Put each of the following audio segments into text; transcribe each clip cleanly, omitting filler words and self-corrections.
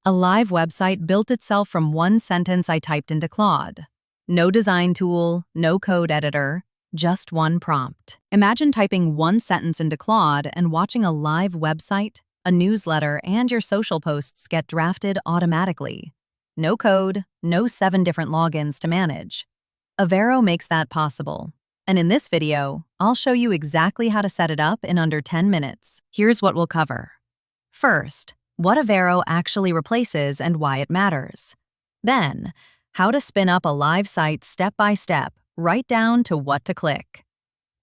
A live website built itself from one sentence I typed into Claude. No design tool, no code editor, just one prompt. Imagine typing one sentence into Claude and watching a live website, a newsletter, and your social posts get drafted automatically. No code, no 7 different logins to manage. Aveiro makes that possible. And in this video, I'll show you exactly how to set it up in under 10 minutes. Here's what we'll cover. First, what Aveiro actually replaces and why it matters. Then, how to spin up a live site step by step, right down to what to click.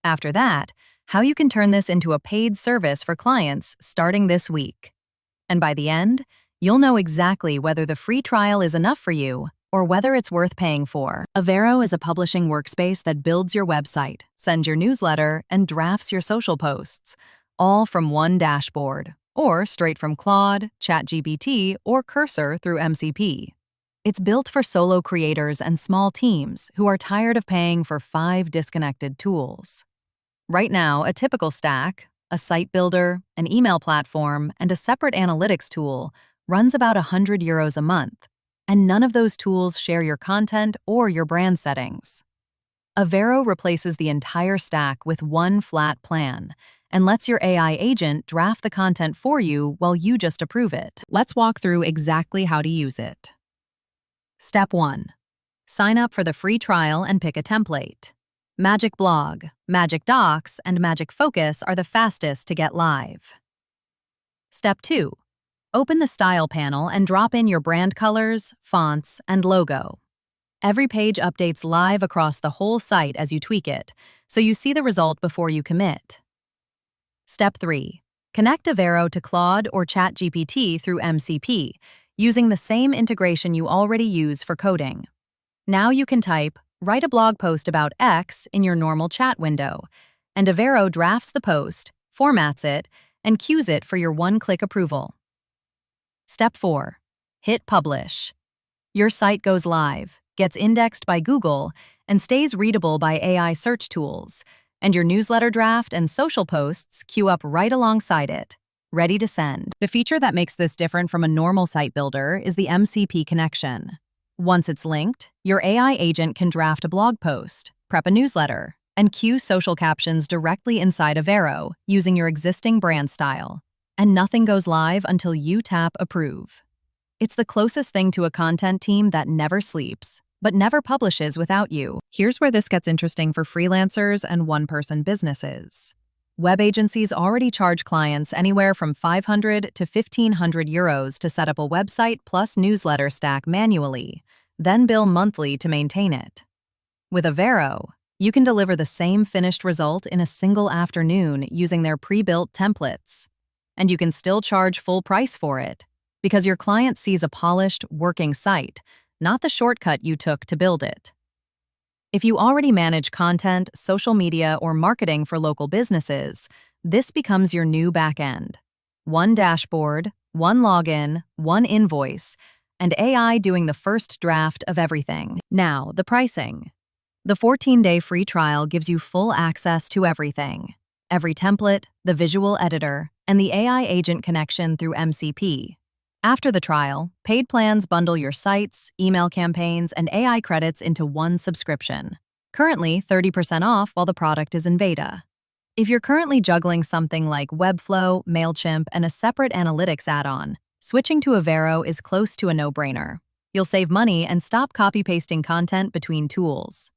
After that, how you can turn this into a paid service for clients starting this week. And by the end, you'll know exactly whether the free trial is enough for you or whether it's worth paying for. Aveiro is a publishing workspace that builds your website, sends your newsletter, and drafts your social posts, all from one dashboard, or straight from Claude, ChatGPT, or Cursor through MCP. It's built for solo creators and small teams who are tired of paying for 5 disconnected tools. Right now, a typical stack, a site builder, an email platform, and a separate analytics tool runs about €100 a month, and none of those tools share your content or your brand settings. Aveiro replaces the entire stack with one flat plan and lets your AI agent draft the content for you while you just approve it. Let's walk through exactly how to use it. Step 1. Sign up for the free trial and pick a template. Magic Blog, Magic Docs, and Magic Focus are the fastest to get live. Step 2. Open the Style panel and drop in your brand colors, fonts, and logo. Every page updates live across the whole site as you tweak it, so you see the result before you commit. Step 3. Connect Aveiro to Claude or ChatGPT through MCP, using the same integration you already use for coding. Now you can type, "Write a blog post about X" in your normal chat window, and Aveiro drafts the post, formats it, and queues it for your one-click approval. Step 4. Hit Publish. Your site goes live, gets indexed by Google, and stays readable by AI search tools, and your newsletter draft and social posts queue up right alongside it, ready to send. The feature that makes this different from a normal site builder is the MCP connection. Once it's linked, your AI agent can draft a blog post, prep a newsletter, and queue social captions directly inside Aveiro using your existing brand style. And nothing goes live until you tap Approve. It's the closest thing to a content team that never sleeps, but never publishes without you. Here's where this gets interesting for freelancers and one-person businesses. Web agencies already charge clients anywhere from €500 to €1,500 to set up a website plus newsletter stack manually, then bill monthly to maintain it. With Aveiro, you can deliver the same finished result in a single afternoon using their pre-built templates. And you can still charge full price for it, because your client sees a polished, working site, not the shortcut you took to build it. If you already manage content, social media, or marketing for local businesses, this becomes your new backend. One dashboard, one login, one invoice, and AI doing the first draft of everything. Now, the pricing. The 14-day free trial gives you full access to everything. Every template, the visual editor, and the AI agent connection through MCP. After the trial, paid plans bundle your sites, email campaigns, and AI credits into one subscription. Currently, 30% off while the product is in beta. If you're currently juggling something like Webflow, MailChimp, and a separate analytics add-on, switching to Aveiro is close to a no-brainer. You'll save money and stop copy-pasting content between tools.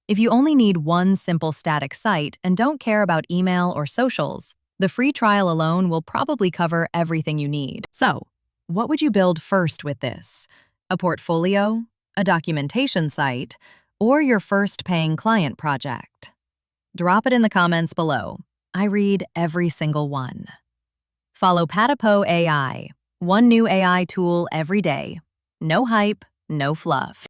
If you only need one simple static site and don't care about email or socials, the free trial alone will probably cover everything you need. So, what would you build first with this? A portfolio, a documentation site, or your first paying client project? Drop it in the comments below. I read every single one. Follow Patapo AI, one new AI tool every day. No hype, no fluff.